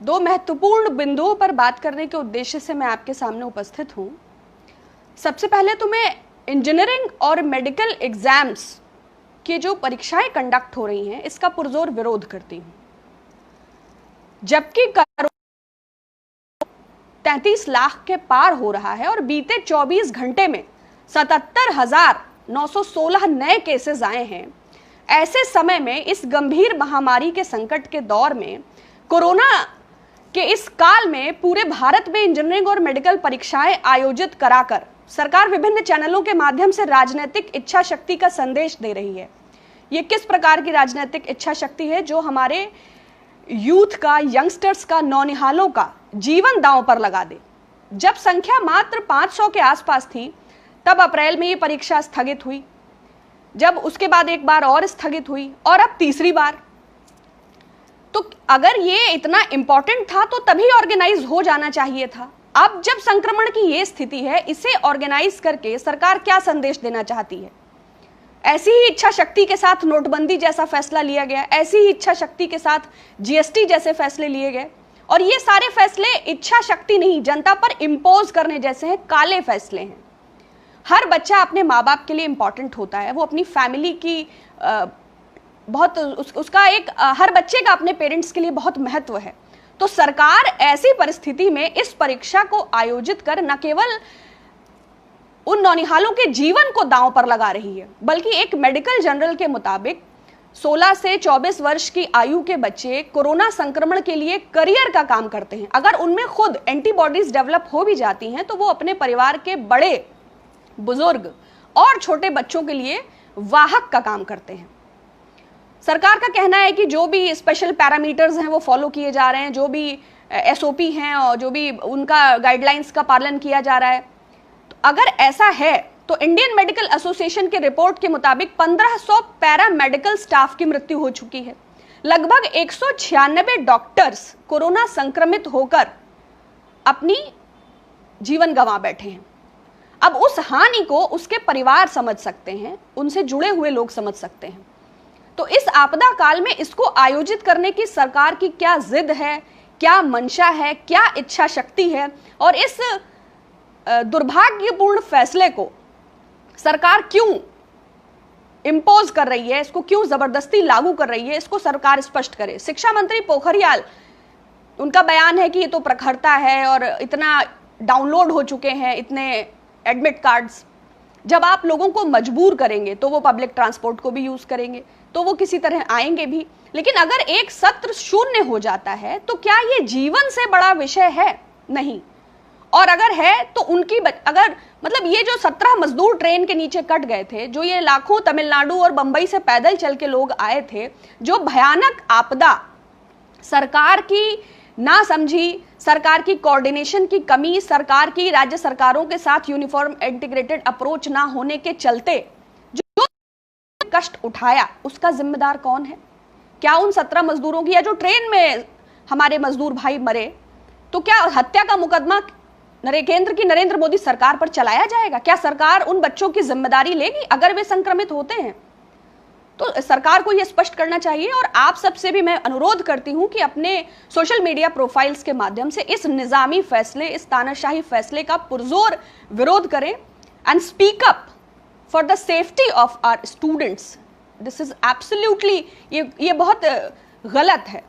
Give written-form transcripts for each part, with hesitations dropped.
दो महत्वपूर्ण बिंदुओं पर बात करने के उद्देश्य से मैं आपके सामने उपस्थित हूं। सबसे पहले तो मैं इंजीनियरिंग और मेडिकल एग्जाम्स की जो परीक्षाएं कंडक्ट हो रही हैं इसका पुरजोर विरोध करती हूं। जबकि 33 लाख के पार हो रहा है और बीते 24 घंटे में 77,916 नए केसेस आए हैं। ऐसे समय में इस गंभीर महामारी के संकट के दौर में, कोरोना के इस काल में पूरे भारत में इंजीनियरिंग और मेडिकल परीक्षाएं आयोजित कराकर सरकार विभिन्न चैनलों के माध्यम से राजनीतिक इच्छा शक्ति का संदेश दे रही है। ये किस प्रकार की राजनीतिक इच्छा शक्ति है? जो हमारे यूथ का, यंगस्टर्स का, नौनिहालों का जीवन दांव पर लगा दे। जब संख्या मात्र 500 के आसपास थी तब अप्रैल में ये परीक्षा स्थगित हुई, जब उसके बाद एक बार और स्थगित हुई और अब तीसरी बार। तो अगर ये इतना इंपॉर्टेंट था तो तभी ऑर्गेनाइज हो जाना चाहिए था। अब जब संक्रमण की ये स्थिति है, इसे ऑर्गेनाइज करके सरकार क्या संदेश देना चाहती है? ऐसी ही इच्छा शक्ति के साथ नोटबंदी जैसा फैसला लिया गया, ऐसी ही इच्छा शक्ति के साथ जीएसटी जैसे फैसले लिए गए, और ये सारे फैसले इच्छा शक्ति नहीं, जनता पर इम्पोज करने जैसे हैं, काले फैसले हैं। हर बच्चा अपने माँ बाप के लिए इंपॉर्टेंट होता है, वो अपनी फैमिली की उसका एक हर बच्चे का अपने पेरेंट्स के लिए बहुत महत्व है। तो सरकार ऐसी परिस्थिति में इस परीक्षा को आयोजित कर न केवल उन नौनिहालों के जीवन को दांव पर लगा रही है, बल्कि एक मेडिकल जर्नल के मुताबिक 16 से 24 वर्ष की आयु के बच्चे कोरोना संक्रमण के लिए करियर का काम करते हैं। अगर उनमें खुद एंटीबॉडीज डेवलप हो भी जाती हैं तो वो अपने परिवार के बड़े, बुजुर्ग और छोटे बच्चों के लिए वाहक का काम करते हैं। सरकार का कहना है कि जो भी स्पेशल पैरामीटर्स हैं वो फॉलो किए जा रहे हैं, जो भी एसओपी हैं और जो भी उनका गाइडलाइंस का पालन किया जा रहा है। तो अगर ऐसा है तो इंडियन मेडिकल एसोसिएशन की रिपोर्ट के मुताबिक 1500 पैरामेडिकल स्टाफ की मृत्यु हो चुकी है। लगभग 196 डॉक्टर्स कोरोना संक्रमित होकर अपनी जीवन गंवा बैठे हैं। अब उस हानि को उसके परिवार समझ सकते हैं, उनसे जुड़े हुए लोग समझ सकते हैं। तो इस आपदा काल में इसको आयोजित करने की सरकार की क्या जिद है, क्या मंशा है, क्या इच्छा शक्ति है, और इस दुर्भाग्यपूर्ण फैसले को सरकार क्यों इंपोज कर रही है, इसको क्यों जबरदस्ती लागू कर रही है, इसको सरकार स्पष्ट करे। शिक्षा मंत्री पोखरियाल, उनका बयान है कि ये तो प्रखरता है और इतना डाउनलोड हो चुके हैं इतने एडमिट कार्ड्स। जब आप लोगों को मजबूर करेंगे तो वो पब्लिक ट्रांसपोर्ट को भी यूज करेंगे, तो वो किसी तरह आएंगे भी। लेकिन अगर एक सत्र शून्य हो जाता है तो क्या ये जीवन से बड़ा विषय है? नहीं। और अगर है तो उनकी अगर मतलब ये जो 17 मजदूर ट्रेन के नीचे कट गए थे, जो ये लाखों तमिलनाडु और बंबई से पैदल चल के लोग आए थे, जो भयानक आपदा, सरकार की ना समझी, सरकार की कोऑर्डिनेशन की कमी, सरकार की राज्य सरकारों के साथ यूनिफॉर्म इंटीग्रेटेड अप्रोच ना होने के चलते जो कष्ट उठाया, उसका जिम्मेदार कौन है? क्या उन 17 मजदूरों की, या जो ट्रेन में हमारे मजदूर भाई मरे, तो क्या हत्या का मुकदमा केंद्र की नरेंद्र मोदी सरकार पर चलाया जाएगा? क्या सरकार उन बच्चों की जिम्मेदारी लेगी अगर वे संक्रमित होते हैं? तो सरकार को यह स्पष्ट करना चाहिए। और आप सबसे भी मैं अनुरोध करती हूं कि अपने सोशल मीडिया प्रोफाइल्स के माध्यम से इस निजामी फैसले, इस तानाशाही फैसले का पुरजोर विरोध करें and speak up for the safety of our students. This is absolutely, ये बहुत गलत है।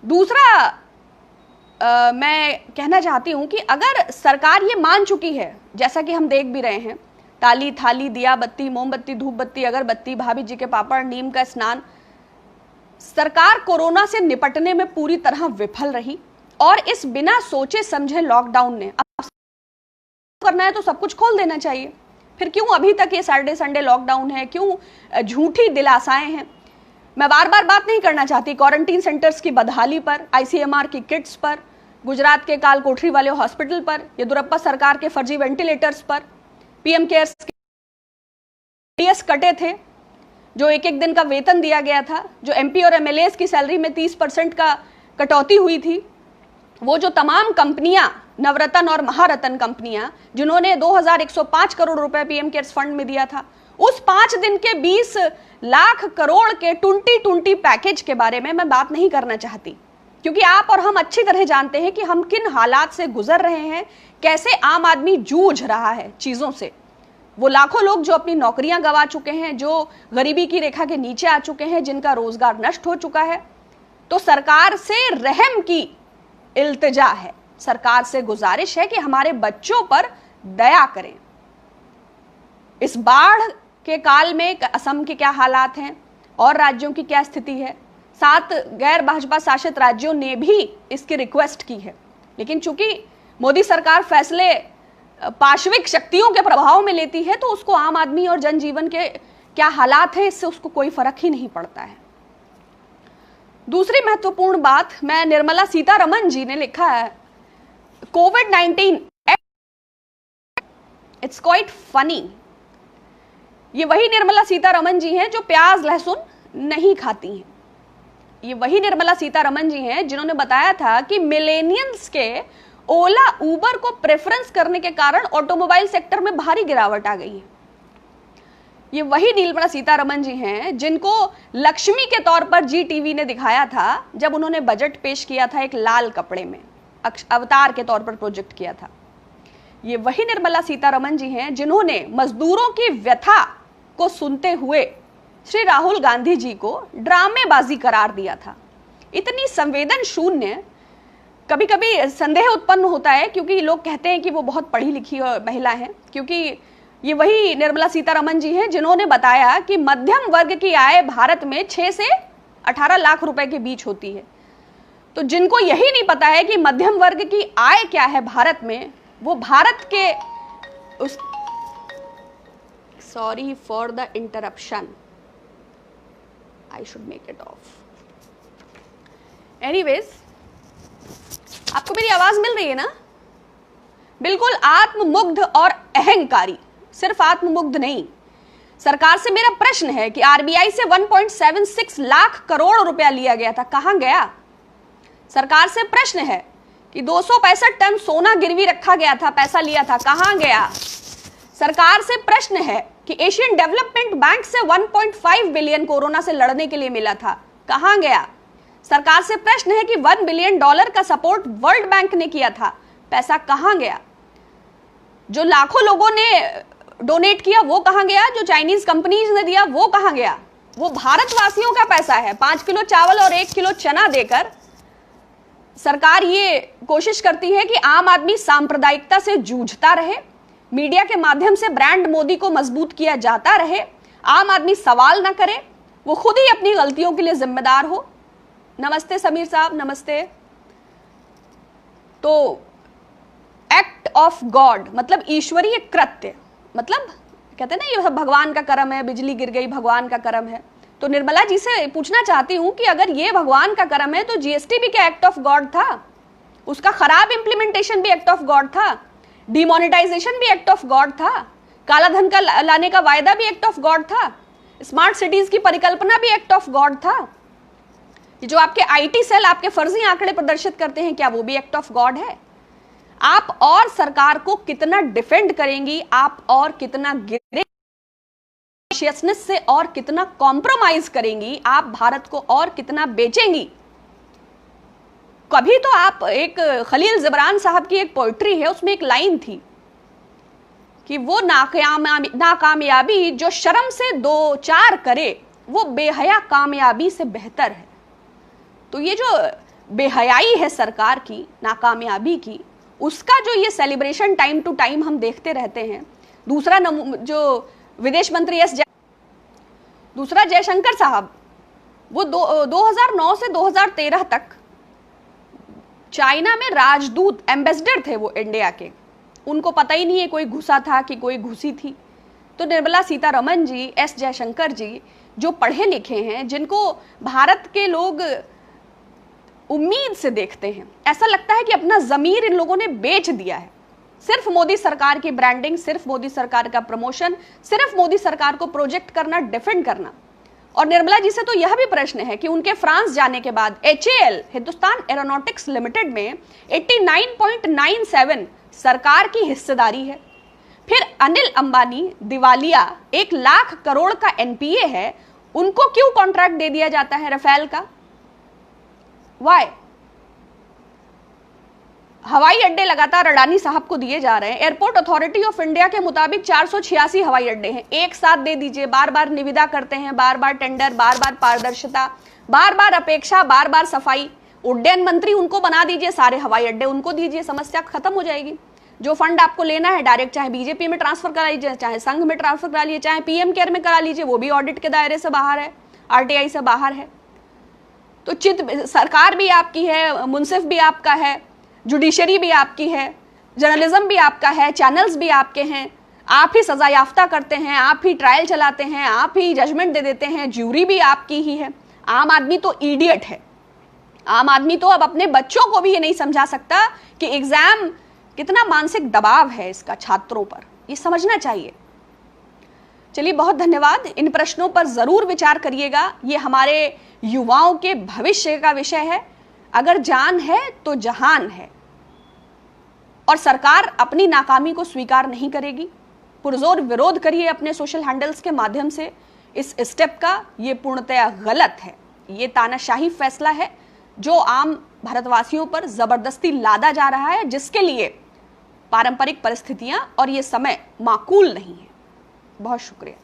दूसरा मैं कहना चाहती हूं कि अगर सरकार ये मान चुकी है, जैसा कि हम देख भी रहे हैं, ताली थाली, दिया बत्ती, मोमबत्ती, धूप बत्ती, अगरबत्ती, भाभी जी के पापड़, नीम का स्नान, सरकार कोरोना से निपटने में पूरी तरह विफल रही। और इस बिना सोचे समझे लॉकडाउन ने, अब करना है तो सब कुछ खोल देना चाहिए, फिर क्यों अभी तक ये सैटरडे संडे लॉकडाउन है, क्यों झूठी दिलासाएं हैं? मैं बार बार बात नहीं करना चाहती क्वारंटीन सेंटर्स की बदहाली पर, आईसीएमआर की किट्स पर, गुजरात के काल कोठरी वाले हॉस्पिटल पर, येदियुरप्पा सरकार के फर्जी वेंटिलेटर्स पर, पीएम केयर्स के कटे थे, जो एक एक दिन का वेतन दिया गया था, जो एमपी और एमएलएस की सैलरी में 30% का कटौती हुई थी, वो जो तमाम कंपनियां, नवरत्न और महारत्न कंपनियां, जिन्होंने 2105 करोड़ रुपए पीएम केयर्स फंड में दिया था, उस 5 दिन के 20 लाख करोड़ के टुंटी पैकेज के बारे में मैं बात नहीं करना चाहती। क्योंकि आप और हम अच्छी तरह जानते हैं कि हम किन हालात से गुजर रहे हैं, कैसे आम आदमी जूझ रहा है चीजों से। वो लाखों लोग जो अपनी नौकरियां गंवा चुके हैं, जो गरीबी की रेखा के नीचे आ चुके हैं, जिनका रोजगार नष्ट हो चुका है। तो सरकार से रहम की इल्तिजा है, सरकार से गुजारिश है कि हमारे बच्चों पर दया करें। इस बाढ़ के काल में असम के क्या हालात हैं और राज्यों की क्या स्थिति है, 7 गैर भाजपा शासित राज्यों ने भी इसकी रिक्वेस्ट की है। लेकिन चूंकि मोदी सरकार फैसले पार्श्विक शक्तियों के प्रभाव में लेती है, तो उसको आम आदमी और जनजीवन के क्या हालात हैं इससे उसको कोई फर्क ही नहीं पड़ता है। दूसरी महत्वपूर्ण बात, मैं निर्मला सीतारमण जी ने लिखा है कोविड-19 इट्स क्वाइट फनी। ये वही निर्मला सीतारमण जी हैं जो प्याज लहसुन नहीं खाती हैं। ये वही निर्मला सीतारमण जी हैं जिन्होंने बताया था कि मिलेनियल्स के ओला उबर को प्रेफरेंस करने के कारण ऑटोमोबाइल सेक्टर में भारी गिरावट आ गई है। ये वही निर्मला सीतारमण जी हैं जिनको लक्ष्मी के तौर पर जी टीवी ने दिखाया था जब उन्होंने बजट पेश किया था, एक लाल कपड़े में अवतार के तौर पर प्रोजेक्ट किया था। ये वही निर्मला सीतारमण जी हैं जिन्होंने मजदूरों की व्यथा को सुनते हुए श्री राहुल गांधी जी को ड्रामेबाजी करार दिया था। इतनी संवेदन शून्य, कभी कभी संदेह उत्पन्न होता है क्योंकि लोग कहते हैं कि वो बहुत पढ़ी लिखी महिला हैं, क्योंकि ये वही निर्मला सीतारमण जी हैं जिन्होंने बताया कि मध्यम वर्ग की आय भारत में 6 से 18 लाख रुपए के बीच होती है। तो जिनको यही नहीं पता है कि मध्यम वर्ग की आय क्या है भारत में, वो भारत के उस sorry for the interruption, I should make it of. Anyways, आपको मेरी आवाज मिल रही है ना? बिल्कुल आत्ममुग्ध और अहंकारी, सिर्फ आत्ममुग्ध नहीं। सरकार से मेरा प्रश्न है कि आरबीआई से 1.76 लाख करोड़ रुपया लिया गया था, कहां गया? सरकार से प्रश्न है कि 265 टन सोना गिरवी रखा गया था, पैसा लिया था, कहां गया? सरकार से प्रश्न है कि एशियन डेवलपमेंट बैंक से 1.5 बिलियन कोरोना से लड़ने के लिए मिला था, कहां गया? सरकार से प्रश्न है कि $1 बिलियन का सपोर्ट वर्ल्ड बैंक ने किया था, पैसा कहां गया? जो लाखों लोगों ने डोनेट किया वो कहां गया? जो चाइनीज कंपनीज ने दिया वो कहां गया? वो भारतवासियों का पैसा है। 5 किलो चावल और 1 किलो चना देकर सरकार ये कोशिश करती है कि आम आदमी सांप्रदायिकता से जूझता रहे, मीडिया के माध्यम से ब्रांड मोदी को मजबूत किया जाता रहे, आम आदमी सवाल ना करे, वो खुद ही अपनी गलतियों के लिए जिम्मेदार हो। नमस्ते समीर साहब, नमस्ते। तो एक्ट ऑफ गॉड मतलब ईश्वरीय कृत्य, मतलब कहते हैं ना ये सब भगवान का कर्म है, बिजली गिर गई भगवान का कर्म है। तो निर्मला जी से पूछना चाहती हूं कि अगर ये भगवान का कर्म है तो जीएसटी भी क्या एक्ट ऑफ गॉड था? उसका खराब इंप्लीमेंटेशन भी एक्ट ऑफ गॉड था, डिमोनेटाइजेशन भी एक्ट ऑफ गॉड था, काला धन का लाने का वायदा भी एक्ट ऑफ गॉड था, स्मार्ट सिटीज की परिकल्पना भी एक्ट ऑफ गॉड था। जो आपके आईटी सेल आपके फर्जी आंकड़े प्रदर्शित करते हैं, क्या वो भी एक्ट ऑफ गॉड है? आप और सरकार को कितना डिफेंड करेंगी, आप और कितना कॉन्शियसनेस से और कितना कॉम्प्रोमाइज करेंगी, आप भारत को और कितना बेचेंगी? कभी तो आप, एक खलील जिब्रान साहब की एक पोइट्री है, उसमें एक लाइन थी कि वो नाकामयाबी जो शर्म से 2-4 करे वो बेहया कामयाबी से बेहतर है। तो ये जो बेहयाई है सरकार की, नाकामयाबी की, उसका जो ये सेलिब्रेशन टाइम टू टाइम हम देखते रहते हैं। दूसरा जो विदेश मंत्री दूसरा जयशंकर साहब, वो 2009 से 2013 तक चाइना में राजदूत, एम्बेसडर थे वो इंडिया के। उनको पता ही नहीं है कोई घुसा था कि कोई घुसी थी। तो निर्मला सीतारमण जी, एस जयशंकर जी, जो पढ़े लिखे हैं, जिनको भारत के लोग उम्मीद से देखते हैं, ऐसा लगता है कि अपना जमीर इन लोगों ने बेच दिया है। सिर्फ मोदी सरकार की ब्रांडिंग, सिर्फ मोदी सरकार का प्रमोशन, सिर्फ मोदी सरकार को प्रोजेक्ट करना, डिफेंड करना। और निर्मला जी से तो यह भी प्रश्न है कि उनके फ्रांस जाने के बाद HAL, हिंदुस्तान एरोनॉटिक्स लिमिटेड में 89.97 सरकार की हिस्सेदारी है। फिर अनिल अंबानी दिवालिया, 1 लाख करोड़ का NPA है, उनको क्यों कॉन्ट्रैक्ट दे दिया जाता है राफेल का? वाई? हवाई अड्डे लगातार अडानी साहब को दिए जा रहे हैं। एयरपोर्ट अथॉरिटी ऑफ इंडिया के मुताबिक 486 हवाई अड्डे हैं। एक साथ दे दीजिए, बार बार निविदा करते हैं, बार बार टेंडर, बार बार पारदर्शिता, बार बार अपेक्षा, बार बार सफाई। उड्डयन मंत्री उनको बना दीजिए, सारे हवाई अड्डे उनको दीजिए, समस्या खत्म हो जाएगी। जो फंड आपको लेना है डायरेक्ट चाहे बीजेपी में ट्रांसफर करा लीजिए, चाहे संघ में ट्रांसफर करा लीजिए, चाहे पीएम केयर में करा लीजिए, वो भी ऑडिट के दायरे से बाहर है, आरटीआई से बाहर है। तो सरकार भी आपकी है, मुंसिफ भी आपका है, जुडिशरी भी आपकी है, जर्नलिज्म भी आपका है, चैनल्स भी आपके हैं। आप ही सजा याफ्ता करते हैं, आप ही ट्रायल चलाते हैं, आप ही जजमेंट दे देते हैं, ज्यूरी भी आपकी ही है। आम आदमी तो इडियट है। आम आदमी तो अब अपने बच्चों को भी ये नहीं समझा सकता कि एग्जाम कितना मानसिक दबाव है इसका छात्रों पर, ये समझना चाहिए। चलिए, बहुत धन्यवाद। इन प्रश्नों पर जरूर विचार करिएगा। ये हमारे युवाओं के भविष्य का विषय है। अगर जान है तो जहान है, और सरकार अपनी नाकामी को स्वीकार नहीं करेगी। पुरजोर विरोध करिए अपने सोशल हैंडल्स के माध्यम से इस स्टेप का। ये पूर्णतया गलत है। ये तानाशाही फैसला है जो आम भारतवासियों पर जबरदस्ती लादा जा रहा है, जिसके लिए पारंपरिक परिस्थितियां और ये समय माकूल नहीं है। बहुत शुक्रिया।